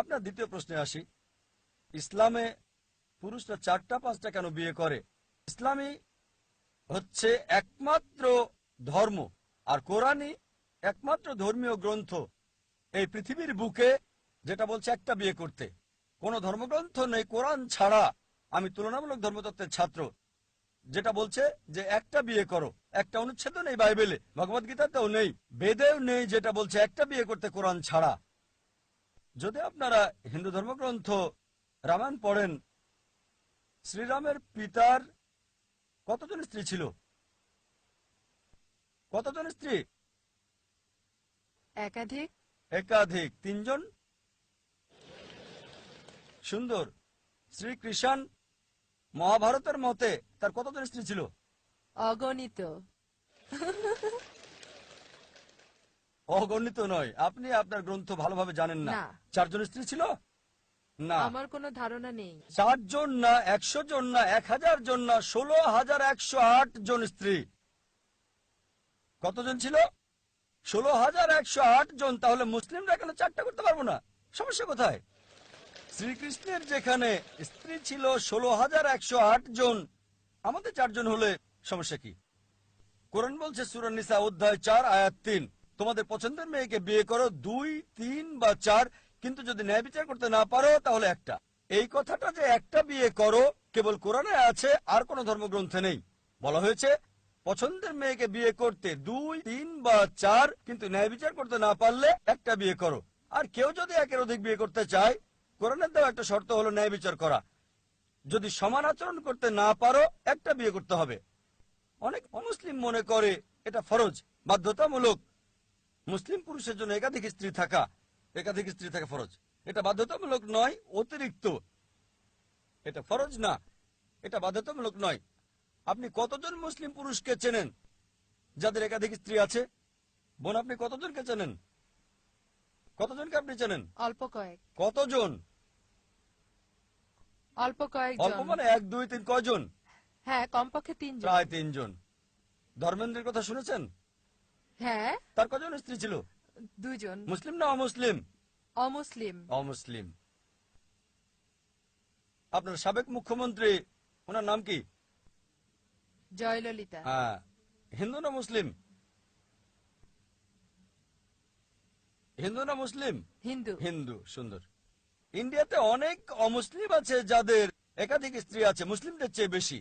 আপনার দ্বিতীয় প্রশ্নে আসি, ইসলামে পুরুষরা 4টা 5টা কেন বিয়ে করে? ইসলামী হচ্ছে একমাত্র ধর্ম, আর কোরআনই একমাত্র ধর্মীয় গ্রন্থ এই পৃথিবীর বুকে যেটা বলছে একটা বিয়ে করতে। কোনো ধর্মগ্রন্থ নেই কোরআন ছাড়া, আমি তুলনামূলক ধর্মতত্ত্বের ছাত্র, যেটা বলছে যে একটা বিয়ে করো। একটা অনুচ্ছেদ নেই বাইবেলে, ভগবদ গীতাতেও নেই, বেদেও নেই যেটা বলছে একটা বিয়ে করতে কোরআন ছাড়া। যদি আপনারা হিন্দু ধর্মগ্রন্থ রামায়ণ পড়েন, শ্রীরামের পিতার কতজন স্ত্রী ছিল? কতজন স্ত্রী? একাধিক। একাধিক, 3 জন। সুন্দর। শ্রীকৃষ্ণ মহাভারতের মতে তার কতজন স্ত্রী ছিল? অগণিত। অগণিত নয়, আপনি আপনার গ্রন্থ ভালোভাবে জানেন না। না। 4 জন স্ত্রী ছিল? না। আমার কোনো ধারণা নেই। 4 জন না, 100 জন না, 1000 জন না, 16,108 জন স্ত্রী। কতজন ছিল? 16,108 জন। তাহলে মুসলিমরা কেন 4টা করতে পারবো না? সমস্যা কোথায়? শ্রীকৃষ্ণের যেখানে স্ত্রী ছিল 16,108 জন, আমাদের 4 জন হলে সমস্যা কি? কোরআন বলছে সূরা নিসা অধ্যায় 4 আয়াত 3, তোমাদের পছন্দের মেয়েকে বিয়ে করো 2, 3 বা 4, কিন্তু যদি ন্যায় বিচার করতে না পারো তাহলে একটা। এই কথাটা যে একটা বিয়ে করো কেবল কোরআনে আছে, আর কোন ধর্মগ্রন্থে নেই। বলা হয়েছে পছন্দের মেয়েকে বিয়ে করতে 2, 3 বা 4, কিন্তু ন্যায় বিচার করতে না পারলে একটা বিয়ে করো। আর কেউ যদি একের অধিক বিয়ে করতে চায়, কোরআনের দেওয়া একটা শর্ত হলো ন্যায় বিচার করা। যদি সমান আচরণ করতে না পারো একটা বিয়ে করতে হবে। অনেক অমুসলিম মনে করে এটা ফরজ, বাধ্যতামূলক। মুসলিম পুরুষের জন্য একাধিক স্ত্রী থাকা ফরজ। এটা বাধ্যতামূলক নয়, অতিরিক্ত। এটা ফরজ না, এটা বাধ্যতামূলক নয়। আপনি কতজন মুসলিম পুরুষকে চেনেন যাদের একাধিক স্ত্রী আছে? বোন, আপনি কতজনকে চেনেন? কতজনকে আপনি চেনেন? অল্প কয়েক। কতজন? অল্প অল্প কয়েকজন। মানে 1, 2, 3 কয়জন? হ্যাঁ, কমপক্ষে 3 জন। প্রায় 3 জন। ধর্মেন্দ্রের কথা শুনেছেন? হ্যাঁ। তার কজন স্ত্রী ছিল? 2 জন। মুসলিম না অমুসলিম? অমুসলিম। অমুসলিম। আপনার সাবেক মুখ্যমন্ত্রী, ওনার নাম কি? জয়ললিতা। হ্যাঁ। হিন্দু না মুসলিম? হিন্দু না মুসলিম? হিন্দু। হিন্দু। সুন্দর। ইন্ডিয়াতে অনেক অমুসলিম আছে যাদের একাধিক স্ত্রী আছে, মুসলিমদের চেয়ে বেশি।